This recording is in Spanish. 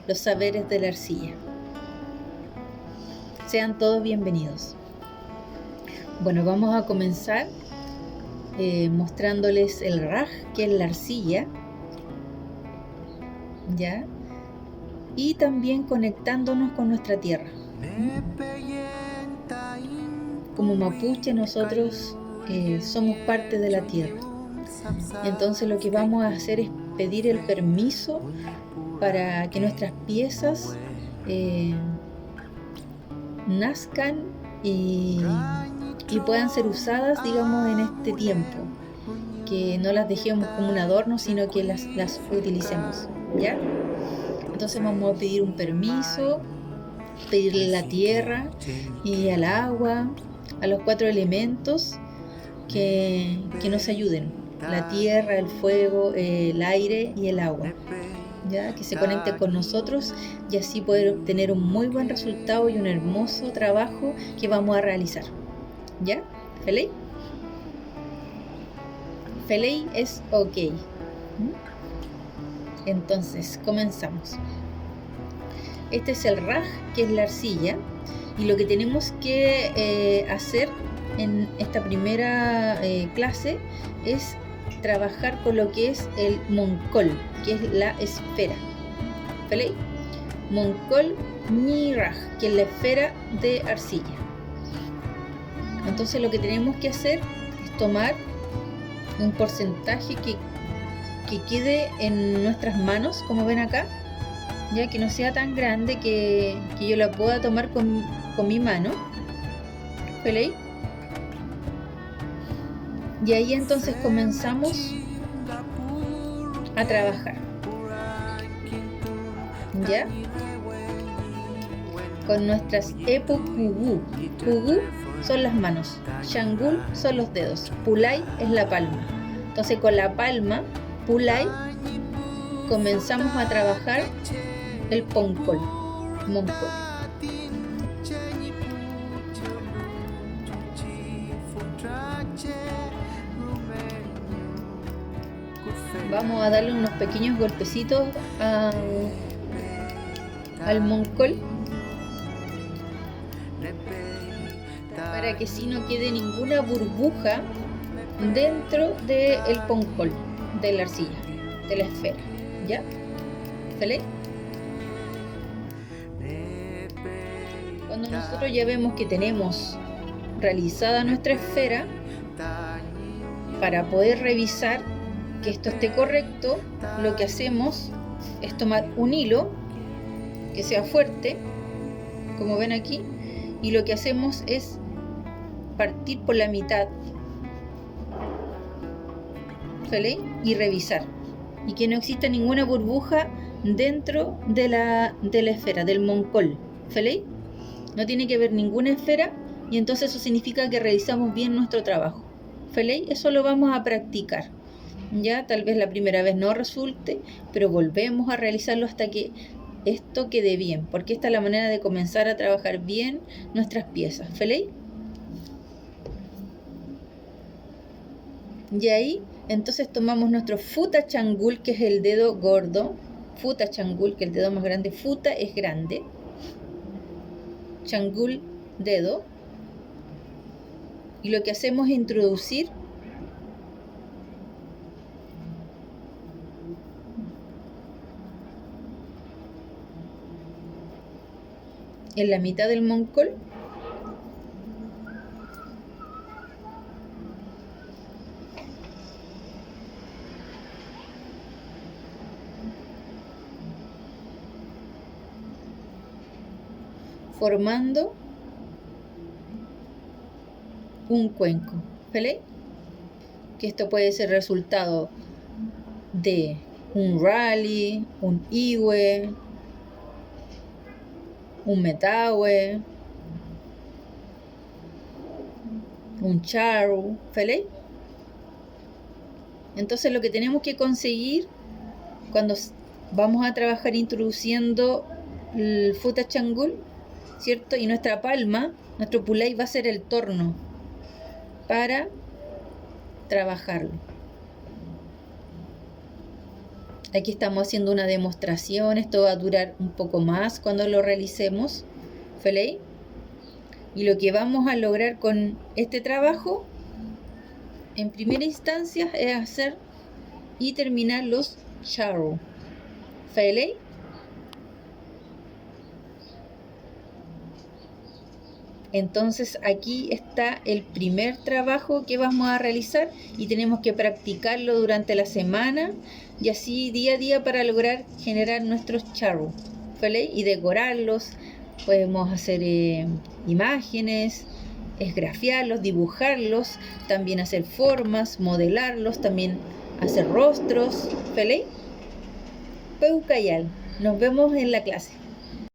los saberes de la arcilla. Sean todos bienvenidos. Bueno, vamos a comenzar mostrándoles el raj, que es la arcilla, ¿ya? Y también conectándonos con nuestra tierra. Como mapuche nosotros somos parte de la tierra. Entonces lo que vamos a hacer es pedir el permiso para que nuestras piezas nazcan y puedan ser usadas, digamos, en este tiempo. Que no las dejemos como un adorno, sino que las utilicemos, ¿ya? Entonces vamos a pedir un permiso, pedirle a la tierra y al agua, a los 4 elementos que nos ayuden: la tierra, el fuego, el aire y el agua, ¿ya? Que se conecte con nosotros y así poder obtener un muy buen resultado y un hermoso trabajo que vamos a realizar, ¿ya? ¿Feley? Feley es ok. Entonces comenzamos. Este es el raj, que es la arcilla, y lo que tenemos que hacer en esta primera clase es trabajar con lo que es el moncol, que es la esfera. ¿Feley? Moncol ni raj, que es la esfera de arcilla. Entonces lo que tenemos que hacer es tomar un porcentaje que quede en nuestras manos, como ven acá, ya que no sea tan grande que yo la pueda tomar con mi mano. ¿Feley? Y ahí entonces comenzamos a trabajar, ¿ya? Con nuestras epu pugu. Pugu son las manos, shangul son los dedos, pulay es la palma. Entonces con la palma, pulay, comenzamos a trabajar el poncol, moncol. Vamos a darle unos pequeños golpecitos al moncol para que si no quede ninguna burbuja dentro del poncol, de la arcilla, de la esfera, ¿ya? ¿Feley? Cuando nosotros ya vemos que tenemos realizada nuestra esfera, para poder revisar que esto esté correcto, lo que hacemos es tomar un hilo que sea fuerte, como ven aquí, y lo que hacemos es partir por la mitad, ¿vale? Y revisar, y que no exista ninguna burbuja dentro de la esfera, del moncol, ¿vale? No tiene que haber ninguna esfera, y entonces eso significa que realizamos bien nuestro trabajo, ¿vale? Eso lo vamos a practicar. Ya tal vez la primera vez no resulte, pero volvemos a realizarlo hasta que esto quede bien, porque esta es la manera de comenzar a trabajar bien nuestras piezas. ¿Feley? Y ahí entonces tomamos nuestro futa changul, que es el dedo gordo. Futa changul, que es el dedo más grande. Futa es grande, changul dedo, y lo que hacemos es introducir en la mitad del moncol formando un cuenco, ¿vale? Que esto puede ser resultado de un rally, un iwe, un metawe, un charu, ¿vale? Entonces lo que tenemos que conseguir cuando vamos a trabajar introduciendo el futa changul, ¿cierto? Y nuestra palma, nuestro pulay va a ser el torno para trabajarlo. Aquí estamos haciendo una demostración, esto va a durar un poco más cuando lo realicemos, ¿felei? Y lo que vamos a lograr con este trabajo, en primera instancia, es hacer y terminar los charro, ¿felei? Entonces aquí está el primer trabajo que vamos a realizar y tenemos que practicarlo durante la semana y así día a día para lograr generar nuestros charros, ¿vale? Y decorarlos. Podemos hacer imágenes, esgrafiarlos, dibujarlos, también hacer formas, modelarlos, también hacer rostros, ¿vale? Peucayal. Nos vemos en la clase.